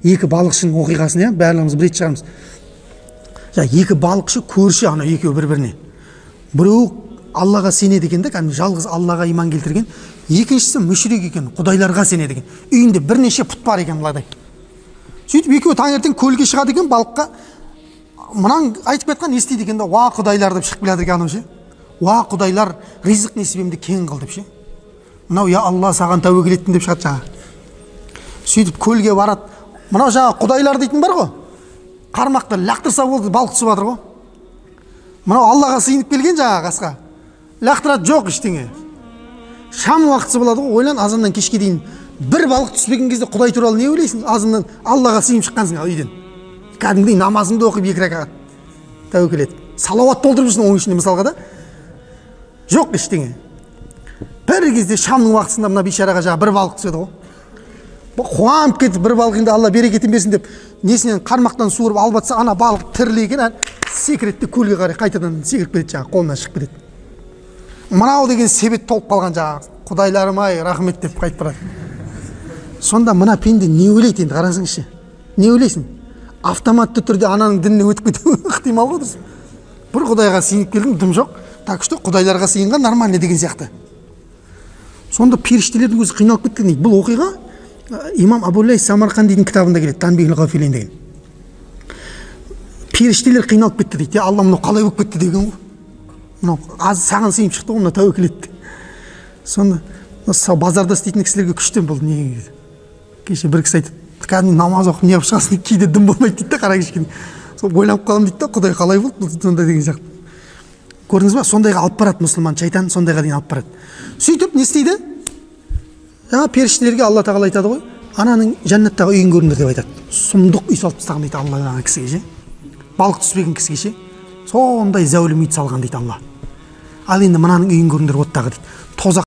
екі балықшының оқиғасын, барлығымыз білетін шығармыз. Екі балықшы көрші, ана екеуі бір-біріне. Біреу Аллаға сенеді екен, кәдімгі жалғыз Аллаға иман келтірген, екіншісі мүшрик екен, құдайларға сенеді екен. Үйінде бірнеше пұт бар екен былайдай. Сөйтіп екеуі таңертең көлге шығады екен балыққа. Мынан айтып жатқан естиді екен да, уа құдайлар деп шығып келеді екен, уа құдайлар, ризық несібемді кең қыл деп ше. Мынау я Алла саған тәуекел еттім деп шығады жаңа. Сөйтіп көлге барады. Мынау жаңа құдайлар дейтін бар ғой. Қармақты лақтырса болды, балық түсіп жатыр ғой. Мынау Аллаға сыйынып келген жаңа қасқа. Лақтырады жоқ ештеңе. Шам уақытысы болады ғой, ойлан, азаннан кешке дейін бір балық түспеген кезде Құдай туралы не ойлайсың? Азаннан Аллаға сыйынып шыққансың үйден. Кәдімгідей намазыңды оқып 2 рәкағат тәуекел ет. Салауат толтырып жүрсің оның ішінде мысалға да. Жоқ ештеңе. Бір кезде шамның уақытысында мына бейшараға жаңа бір балық түседі ғой. Қуанып кетіп, бір балық енді Алла берекетін берсін деп, несінен қармақтан суырып алып жатса, ана балық тірілі екен, секіретті көлге қарай қайтадан секіріп кетеді жаңа, қолынан шығып кетеді. Мынау деген себет толып қалған жаңа, құдайларым ай, рахмет деп қайтып барады. Сонда мына пенде не ойлайды енді, қарасаңызшы. Не ойлайсың? Автоматты түрде ананың дініне өтіп кетуі ықтимал ғой дұрыс. Бір құдайға сыйынып келдің, дым жоқ. Так что құдайларға сыйынған нормально деген сияқты. Сонда періштелердің өзі қиналып кеткен дейді. Бұл оқиға имам Абу-Лайс Самарқандидің кітабында келеді, Танбихул ғафилин деген. Періштелер қиналып кетті дейді. Алла мынау қалай болып кетті деген ғой. Мынау аз саған сыйып шықты ғой, мына тәуекел етті. Сонда базарда істейтін кісілерге күштен болды не дейді. Кеше бір кісі айтады, кәдімгі намаз оқып не қылып шығасың, кейде дым болмайды дейді да, қара кешке. Сол ойланып қаламын дейді да, Құдай қалай болды сонда деген сияқты. Көрдіңіз ба? Сондайға алып барады мұсылман шайтан, сондайға дейін алып барады. Сөйтіп не істейді? Жаңа періштелерге Алла тағала айтады ғой, ананың жәннаттағы үйін көріңдер деп айтады. Сұмдық үй салып тастаған дейді Алла жаңа кісіге ше. Балық түспеген кісіге ше. Сондай зәулім үй салған дейді Алла. Ал енді мынаның үйін көріңдер оттағы дейді. Тозақ